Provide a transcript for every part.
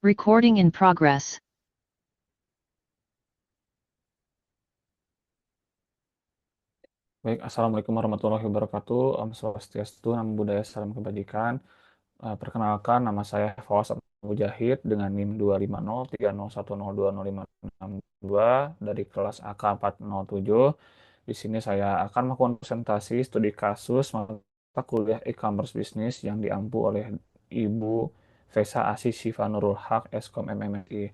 Recording in progress. Baik, Assalamualaikum warahmatullahi wabarakatuh. Om Swastiastu, Namo Buddhaya, Salam Kebajikan. Perkenalkan, nama saya Fawaz Abdul Mujahid dengan NIM 2503010205662 dari kelas AK 407. Di sini saya akan melakukan presentasi studi kasus mata kuliah e-commerce bisnis yang diampu oleh Ibu Vesa Asih Syifa Nurul Haq, Eskom MMSI.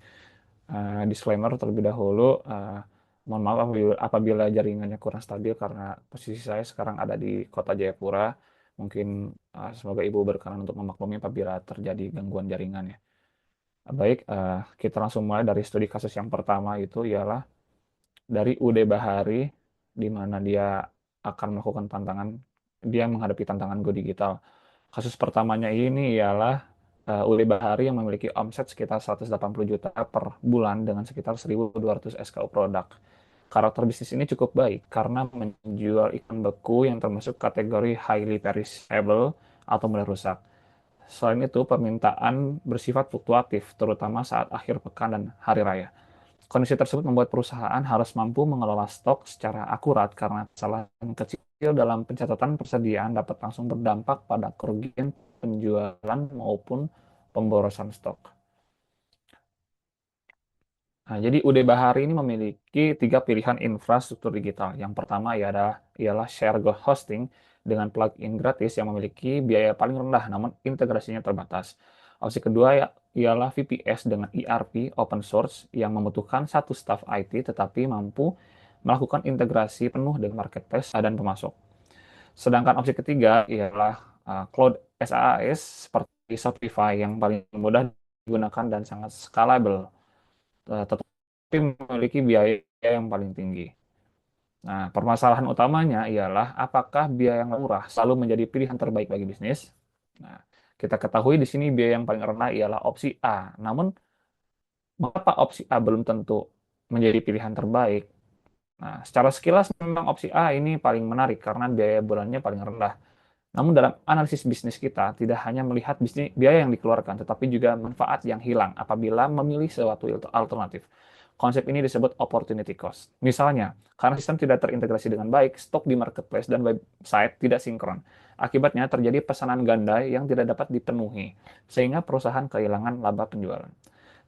Disclaimer terlebih dahulu, mohon maaf apabila jaringannya kurang stabil karena posisi saya sekarang ada di kota Jayapura. Mungkin semoga Ibu berkenan untuk memaklumi apabila terjadi gangguan jaringan ya. Baik, kita langsung mulai dari studi kasus yang pertama itu ialah dari UD Bahari, di mana dia akan melakukan dia menghadapi tantangan Go Digital. Kasus pertamanya ini ialah Uli Bahari yang memiliki omset sekitar 180 juta per bulan dengan sekitar 1.200 SKU produk. Karakter bisnis ini cukup baik karena menjual ikan beku yang termasuk kategori highly perishable atau mudah rusak. Selain itu, permintaan bersifat fluktuatif, terutama saat akhir pekan dan hari raya. Kondisi tersebut membuat perusahaan harus mampu mengelola stok secara akurat karena kesalahan kecil dalam pencatatan persediaan dapat langsung berdampak pada kerugian penjualan maupun pemborosan stok. Nah, jadi UD Bahari ini memiliki tiga pilihan infrastruktur digital. Yang pertama ialah share Go hosting dengan plugin gratis yang memiliki biaya paling rendah namun integrasinya terbatas. Opsi kedua ialah VPS dengan ERP open source yang membutuhkan satu staf IT tetapi mampu melakukan integrasi penuh dengan marketplace dan pemasok. Sedangkan opsi ketiga ialah Cloud SaaS seperti Shopify yang paling mudah digunakan dan sangat scalable, tetapi memiliki biaya yang paling tinggi. Nah, permasalahan utamanya ialah apakah biaya yang murah selalu menjadi pilihan terbaik bagi bisnis? Nah, kita ketahui di sini biaya yang paling rendah ialah opsi A. Namun, mengapa opsi A belum tentu menjadi pilihan terbaik? Nah, secara sekilas memang opsi A ini paling menarik karena biaya bulannya paling rendah. Namun dalam analisis bisnis kita tidak hanya melihat bisnis biaya yang dikeluarkan, tetapi juga manfaat yang hilang apabila memilih suatu alternatif. Konsep ini disebut opportunity cost. Misalnya, karena sistem tidak terintegrasi dengan baik, stok di marketplace dan website tidak sinkron. Akibatnya terjadi pesanan ganda yang tidak dapat dipenuhi, sehingga perusahaan kehilangan laba penjualan.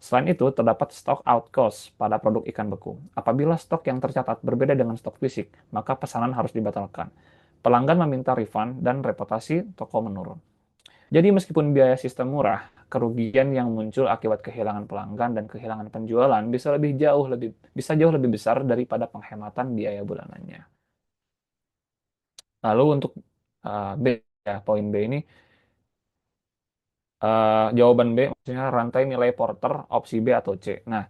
Selain itu, terdapat stock out cost pada produk ikan beku. Apabila stok yang tercatat berbeda dengan stok fisik, maka pesanan harus dibatalkan. Pelanggan meminta refund dan reputasi toko menurun. Jadi meskipun biaya sistem murah, kerugian yang muncul akibat kehilangan pelanggan dan kehilangan penjualan bisa jauh lebih besar daripada penghematan biaya bulanannya. Lalu untuk B ya, poin B ini jawaban B maksudnya rantai nilai Porter opsi B atau C. Nah,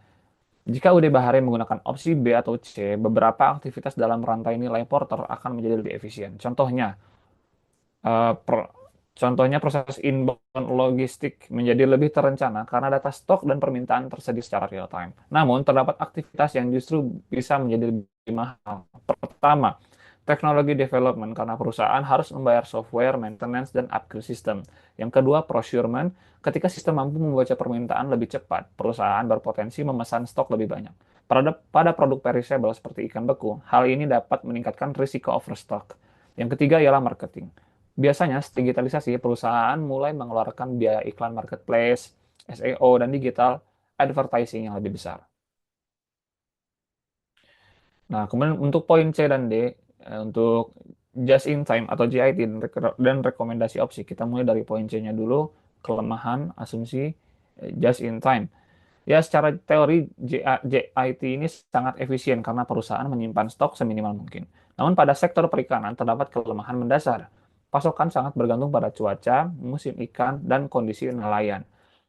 jika UD Bahari menggunakan opsi B atau C, beberapa aktivitas dalam rantai nilai Porter akan menjadi lebih efisien. Eh, per- Contohnya proses inbound logistik menjadi lebih terencana karena data stok dan permintaan tersedia secara real time. Namun, terdapat aktivitas yang justru bisa menjadi lebih mahal. Pertama, teknologi development karena perusahaan harus membayar software, maintenance, dan upgrade sistem. Yang kedua, procurement. Ketika sistem mampu membaca permintaan lebih cepat, perusahaan berpotensi memesan stok lebih banyak. Pada produk perishable seperti ikan beku, hal ini dapat meningkatkan risiko overstock. Yang ketiga ialah marketing. Biasanya, setelah digitalisasi, perusahaan mulai mengeluarkan biaya iklan marketplace, SEO, dan digital advertising yang lebih besar. Nah, kemudian untuk poin C dan D, untuk just in time atau JIT dan rekomendasi opsi, kita mulai dari poin C-nya dulu, kelemahan asumsi just in time. Ya, secara teori JIT ini sangat efisien karena perusahaan menyimpan stok seminimal mungkin. Namun pada sektor perikanan terdapat kelemahan mendasar. Pasokan sangat bergantung pada cuaca, musim ikan, dan kondisi nelayan.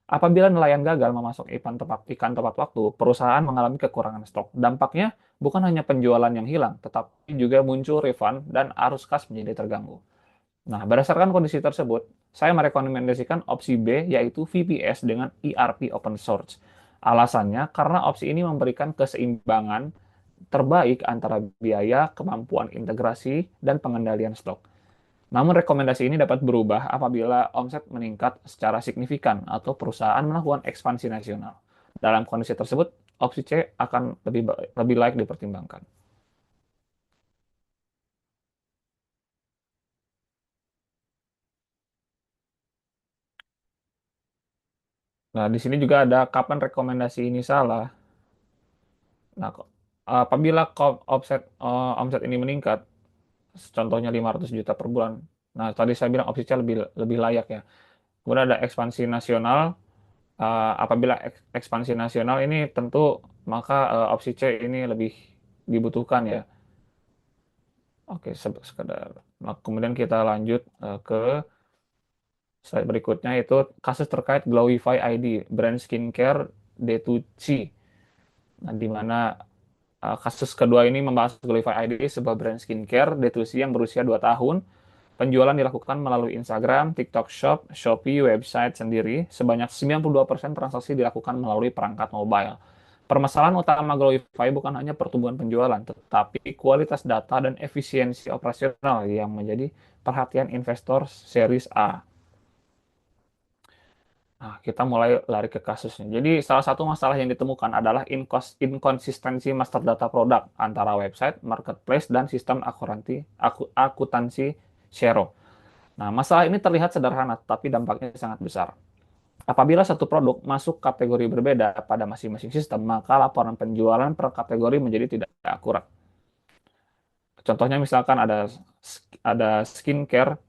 Apabila nelayan gagal memasok ikan tepat waktu, perusahaan mengalami kekurangan stok. Dampaknya bukan hanya penjualan yang hilang, tetapi juga muncul refund dan arus kas menjadi terganggu. Nah, berdasarkan kondisi tersebut, saya merekomendasikan opsi B, yaitu VPS dengan ERP open source. Alasannya, karena opsi ini memberikan keseimbangan terbaik antara biaya, kemampuan integrasi, dan pengendalian stok. Namun rekomendasi ini dapat berubah apabila omset meningkat secara signifikan atau perusahaan melakukan ekspansi nasional. Dalam kondisi tersebut, opsi C akan lebih baik dipertimbangkan. Nah, di sini juga ada kapan rekomendasi ini salah. Nah, apabila omset ini meningkat, contohnya 500 juta per bulan. Nah, tadi saya bilang opsi C lebih lebih layak ya. Kemudian ada ekspansi nasional. Apabila ekspansi nasional ini tentu maka opsi C ini lebih dibutuhkan ya. Oke, sekedar. Nah, kemudian kita lanjut ke slide berikutnya itu kasus terkait Glowify ID, brand skincare D2C. Nah, di mana kasus kedua ini membahas Glowify ID, sebuah brand skincare D2C yang berusia 2 tahun. Penjualan dilakukan melalui Instagram, TikTok Shop, Shopee, website sendiri. Sebanyak 92% transaksi dilakukan melalui perangkat mobile. Permasalahan utama Glowify bukan hanya pertumbuhan penjualan, tetapi kualitas data dan efisiensi operasional yang menjadi perhatian investor series A. Nah, kita mulai lari ke kasusnya. Jadi, salah satu masalah yang ditemukan adalah inkonsistensi master data produk antara website, marketplace, dan sistem akuntansi Xero. Nah, masalah ini terlihat sederhana, tapi dampaknya sangat besar. Apabila satu produk masuk kategori berbeda pada masing-masing sistem, maka laporan penjualan per kategori menjadi tidak akurat. Contohnya misalkan ada skincare,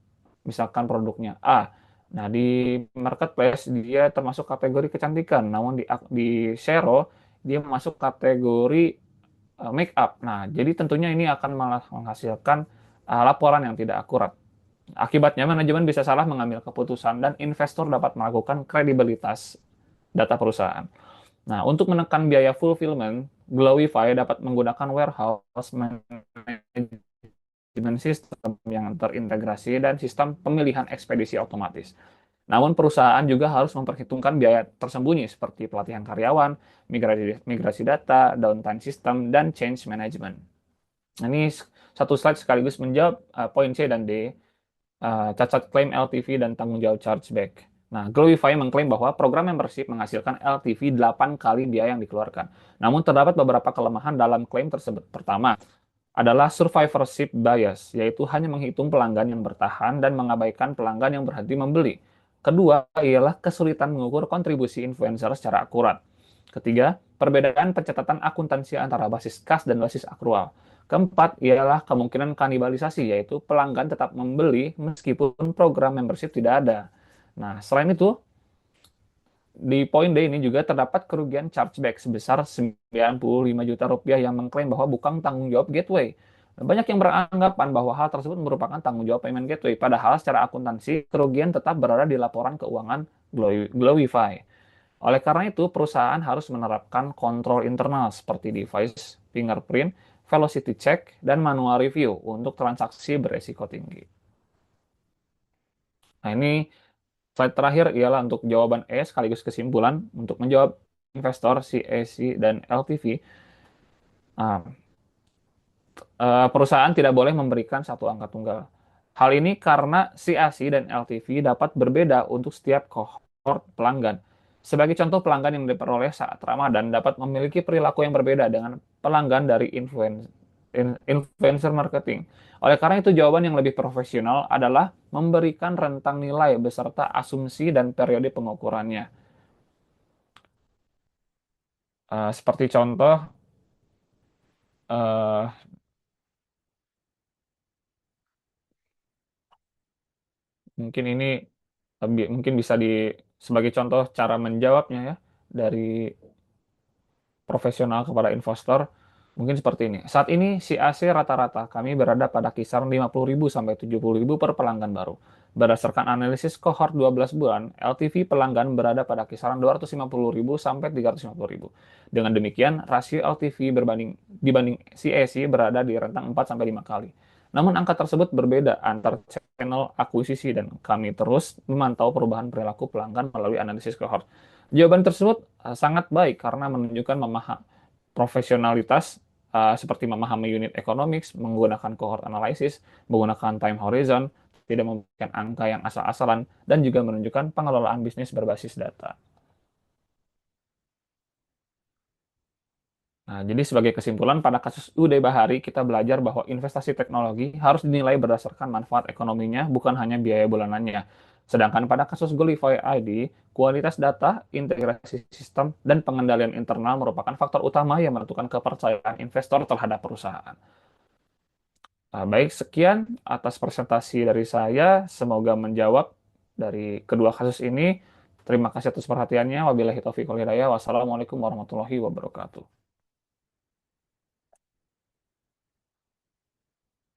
misalkan produknya A. Nah, di marketplace dia termasuk kategori kecantikan, namun di Shero dia masuk kategori make up. Nah, jadi tentunya ini akan malah menghasilkan laporan yang tidak akurat. Akibatnya, manajemen bisa salah mengambil keputusan dan investor dapat melakukan kredibilitas data perusahaan. Nah, untuk menekan biaya fulfillment, Glowify dapat menggunakan warehouse management system yang terintegrasi dan sistem pemilihan ekspedisi otomatis. Namun perusahaan juga harus memperhitungkan biaya tersembunyi seperti pelatihan karyawan, migrasi data, downtime system, dan change management. Nah, ini satu slide sekaligus menjawab poin C dan D, cacat klaim LTV dan tanggung jawab chargeback. Nah, Glowify mengklaim bahwa program membership menghasilkan LTV 8 kali biaya yang dikeluarkan. Namun terdapat beberapa kelemahan dalam klaim tersebut. Pertama, adalah survivorship bias, yaitu hanya menghitung pelanggan yang bertahan dan mengabaikan pelanggan yang berhenti membeli. Kedua, ialah kesulitan mengukur kontribusi influencer secara akurat. Ketiga, perbedaan pencatatan akuntansi antara basis kas dan basis akrual. Keempat, ialah kemungkinan kanibalisasi, yaitu pelanggan tetap membeli meskipun program membership tidak ada. Nah, selain itu, di poin D ini juga terdapat kerugian chargeback sebesar 95 juta rupiah yang mengklaim bahwa bukan tanggung jawab Gateway. Banyak yang beranggapan bahwa hal tersebut merupakan tanggung jawab payment gateway, padahal secara akuntansi kerugian tetap berada di laporan keuangan Glowify. Oleh karena itu, perusahaan harus menerapkan kontrol internal seperti device, fingerprint, velocity check, dan manual review untuk transaksi beresiko tinggi. Nah, ini slide terakhir ialah untuk jawaban E sekaligus kesimpulan untuk menjawab investor CAC dan LTV. Nah, perusahaan tidak boleh memberikan satu angka tunggal. Hal ini karena CAC dan LTV dapat berbeda untuk setiap cohort pelanggan. Sebagai contoh, pelanggan yang diperoleh saat Ramadan dapat memiliki perilaku yang berbeda dengan pelanggan dari influencer marketing. Oleh karena itu, jawaban yang lebih profesional adalah memberikan rentang nilai beserta asumsi dan periode pengukurannya. Seperti contoh, eh, mungkin ini mungkin bisa sebagai contoh cara menjawabnya ya dari profesional kepada investor mungkin seperti ini. Saat ini CAC rata-rata kami berada pada kisaran 50.000 sampai 70.000 per pelanggan baru. Berdasarkan analisis kohort 12 bulan, LTV pelanggan berada pada kisaran 250.000 sampai 350.000. Dengan demikian, rasio LTV dibanding CAC berada di rentang 4 sampai 5 kali. Namun angka tersebut berbeda antar channel akuisisi dan kami terus memantau perubahan perilaku pelanggan melalui analisis cohort. Jawaban tersebut sangat baik karena menunjukkan profesionalitas seperti memahami unit economics, menggunakan cohort analysis, menggunakan time horizon, tidak memberikan angka yang asal-asalan, dan juga menunjukkan pengelolaan bisnis berbasis data. Nah, jadi sebagai kesimpulan, pada kasus Uday Bahari, kita belajar bahwa investasi teknologi harus dinilai berdasarkan manfaat ekonominya, bukan hanya biaya bulanannya. Sedangkan pada kasus Gulify ID, kualitas data, integrasi sistem, dan pengendalian internal merupakan faktor utama yang menentukan kepercayaan investor terhadap perusahaan. Nah, baik, sekian atas presentasi dari saya. Semoga menjawab dari kedua kasus ini. Terima kasih atas perhatiannya. Wabillahi taufiq wal hidayah. Wassalamualaikum warahmatullahi wabarakatuh.